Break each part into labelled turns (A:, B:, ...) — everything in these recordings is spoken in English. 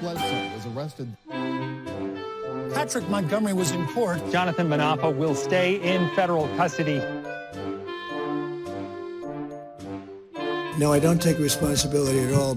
A: Bledsoe was arrested.
B: Patrick Montgomery was in court.
C: Jonathan Manapa will stay in federal custody.
B: No, I don't take responsibility at all.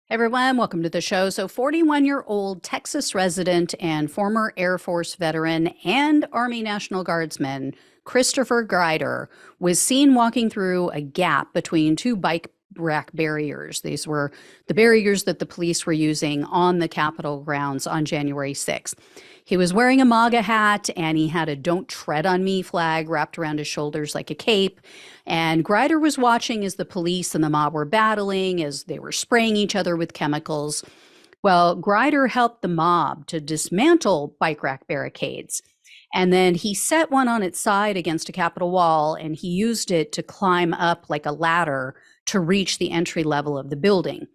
D: Hey everyone, welcome to the show. So 41-year-old Texas resident and former Air Force veteran and Army National Guardsman Christopher Grider was seen walking through a gap between two bike rack barriers. These were the barriers that the police were using on the Capitol grounds on January 6th. He was wearing a MAGA hat and he had a "Don't Tread on Me" flag wrapped around his shoulders like a cape. And Grider was watching as the police and the mob were battling, as they were spraying each other with chemicals. Well, Grider helped the mob to dismantle bike rack barricades. And then he set one on its side against a Capitol wall, and he used it to climb up like a ladder to reach the entry level of the building.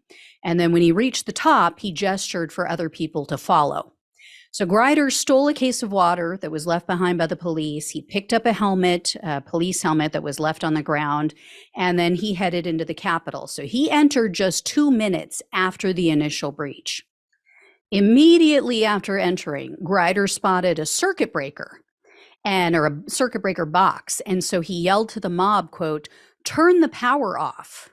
D: And then when he reached the top, he gestured for other people to follow. So Grider stole a case of water that was left behind by the police. He picked up a helmet, a police helmet that was left on the ground, and then he headed into the Capitol. So he entered just 2 minutes after the initial breach. Immediately after entering, Grider spotted a circuit breaker or a circuit breaker box. And so he yelled to the mob, quote, "Turn the power off."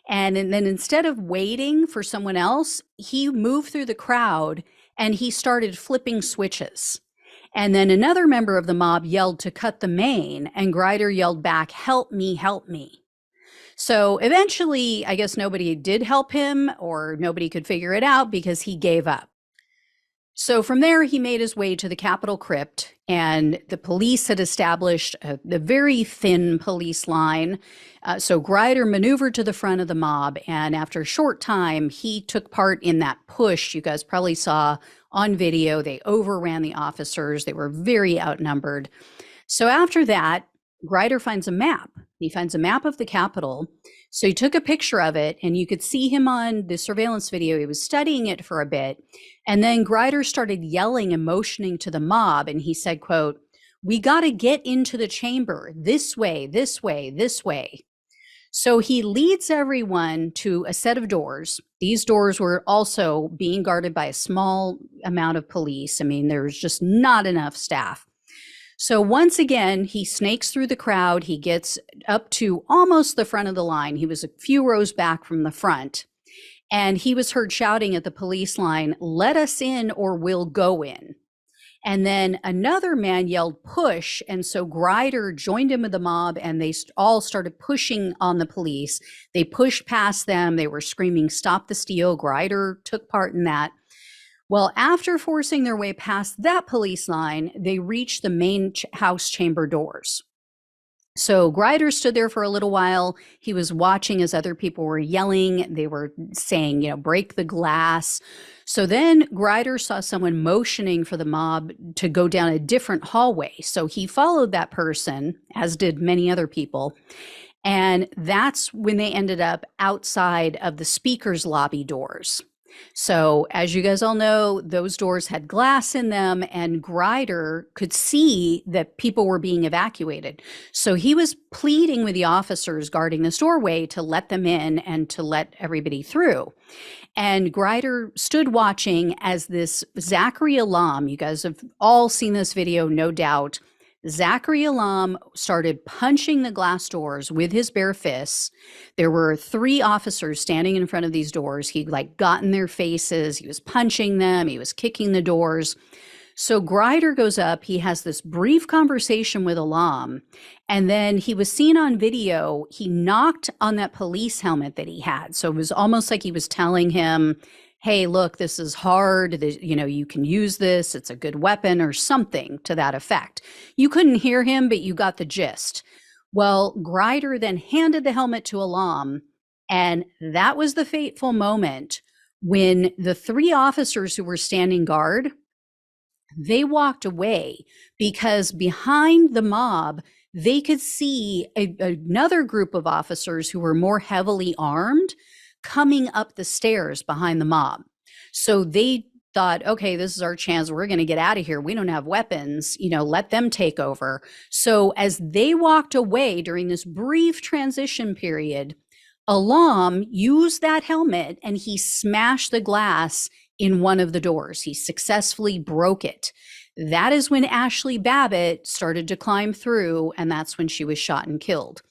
D: And then instead of waiting for someone else, he moved through the crowd and he started flipping switches. And then another member of the mob yelled to cut the main, and Grider yelled back, "Help me, help me." So eventually, I guess nobody did help him, or nobody could figure it out because he gave up. So from there, he made his way to the Capitol crypt, and the police had established a very thin police line. So Grider maneuvered to the front of the mob, and after a short time, he took part in that push you guys probably saw on video. They overran the officers. They were very outnumbered. So after that, Grider finds a map. He finds a map of the Capitol. So he took a picture of it, and you could see him on the surveillance video. He was studying it for a bit. And then Grider started yelling and motioning to the mob. And he said, quote, "We got to get into the chamber this way, this way, this way." So he leads everyone to a set of doors. These doors were also being guarded by a small amount of police. I mean, there was just not enough staff. So once again, he snakes through the crowd. He gets up to almost the front of the line. He was a few rows back from the front. And he was heard shouting at the police line, "Let us in or we'll go in." And then another man yelled, "Push." And so Grider joined in with the mob, and they all started pushing on the police. They pushed past them. They were screaming, "Stop the steal." Grider took part in that. Well, after forcing their way past that police line, they reached the main house chamber doors. So Grider stood there for a little while. He was watching as other people were yelling. They were saying, "Break the glass." So then Grider saw someone motioning for the mob to go down a different hallway. So he followed that person, as did many other people. And that's when they ended up outside of the speaker's lobby doors. So as you guys all know, those doors had glass in them, and Grider could see that people were being evacuated. So he was pleading with the officers guarding this doorway to let them in and to let everybody through. And Grider stood watching as this Zachary Alam, you guys have all seen this video, no doubt. Zachary Alam started punching the glass doors with his bare fists. There were 3 officers standing in front of these doors. He got in their faces. He was punching them. He was kicking the doors. So Grider goes up. He has this brief conversation with Alam. And then he was seen on video. He knocked on that police helmet that he had. So it was almost like he was telling him, "Hey, look, this is hard. You can use this. It's a good weapon," or something to that effect. You couldn't hear him, but you got the gist. Well, Grider then handed the helmet to Alam, and that was the fateful moment when the 3 officers who were standing guard, they walked away because behind the mob, they could see another group of officers who were more heavily armed coming up the stairs behind the mob. So they thought, okay, this is our chance. We're going to get out of here. We don't have weapons, let them take over. So as they walked away during this brief transition period, Alam used that helmet and he smashed the glass in one of the doors. He successfully broke it. That is when Ashley Babbitt started to climb through, and that's when she was shot and killed.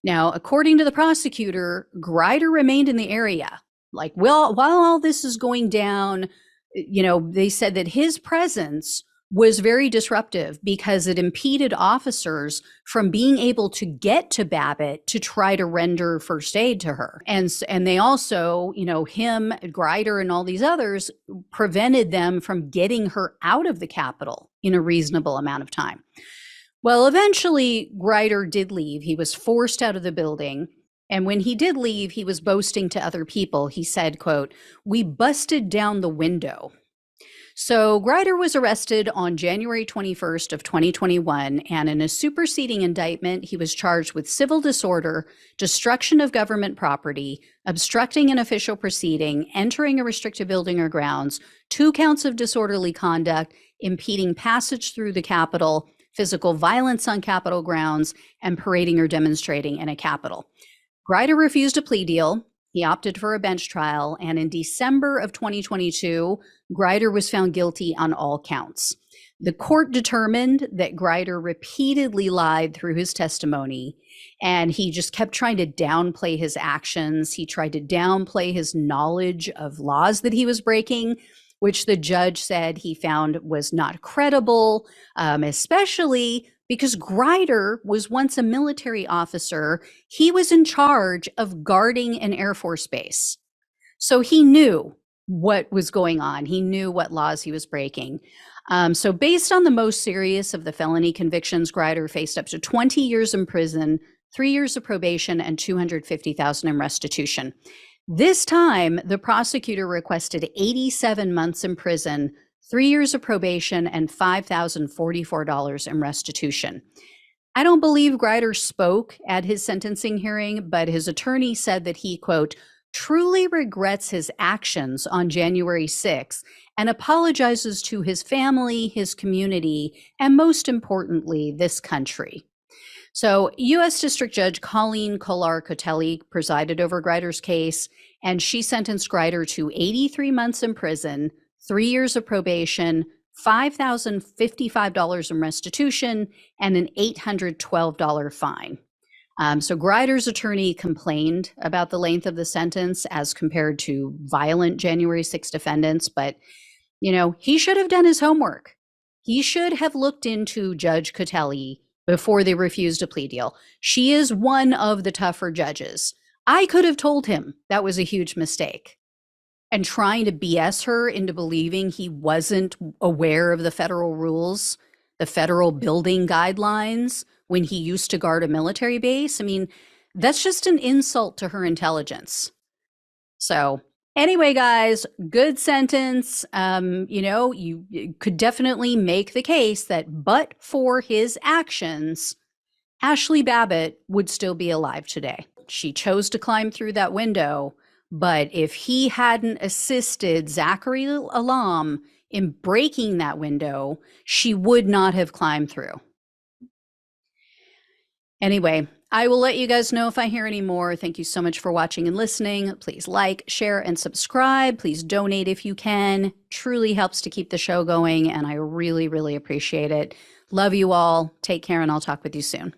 D: Now, according to the prosecutor, Grider remained in the area. Like, well, while all this is going down, they said that his presence was very disruptive because it impeded officers from being able to get to Babbitt to try to render first aid to her. And they also, him, Grider, and all these others prevented them from getting her out of the Capitol in a reasonable amount of time. Well, eventually, Grider did leave. He was forced out of the building. And when he did leave, he was boasting to other people. He said, quote, "We busted down the window." So Grider was arrested on January 21st of 2021, and in a superseding indictment, he was charged with civil disorder, destruction of government property, obstructing an official proceeding, entering a restricted building or grounds, 2 counts of disorderly conduct, impeding passage through the Capitol, physical violence on Capitol grounds, and parading or demonstrating in a Capitol. Grider refused a plea deal. He opted for a bench trial, and in December of 2022, Grider was found guilty on all counts. The court determined that Grider repeatedly lied through his testimony, and he just kept trying to downplay his actions. He tried to downplay his knowledge of laws that he was breaking, which the judge said he found was not credible, especially because Grider was once a military officer. He was in charge of guarding an Air Force base. So he knew what was going on. He knew what laws he was breaking. So based on the most serious of the felony convictions, Grider faced up to 20 years in prison, 3 years of probation, and $250,000 in restitution. This time, the prosecutor requested 87 months in prison, 3 years of probation, and $5,044 in restitution. I don't believe Grider spoke at his sentencing hearing, but his attorney said that he, quote, "truly regrets his actions on January 6th and apologizes to his family, his community, and most importantly, this country." So U.S. District Judge Colleen Kolar-Kotelly presided over Grider's case, and she sentenced Grider to 83 months in prison, 3 years of probation, $5,055 in restitution, and an $812 fine. So Grider's attorney complained about the length of the sentence as compared to violent January 6 defendants, but, he should have done his homework. He should have looked into Judge Kotelly before they refused a plea deal. She is one of the tougher judges. I could have told him that was a huge mistake. And trying to BS her into believing he wasn't aware of the federal rules, the federal building guidelines, when he used to guard a military base. I mean, that's just an insult to her intelligence. So anyway, guys, good sentence. You could definitely make the case that but for his actions, Ashley Babbitt would still be alive today. She chose to climb through that window, but if he hadn't assisted Zachary Alam in breaking that window, she would not have climbed through. Anyway, I will let you guys know if I hear any more. Thank you so much for watching and listening. Please like, share, and subscribe. Please donate if you can. Truly helps to keep the show going, and I really, really appreciate it. Love you all. Take care, and I'll talk with you soon.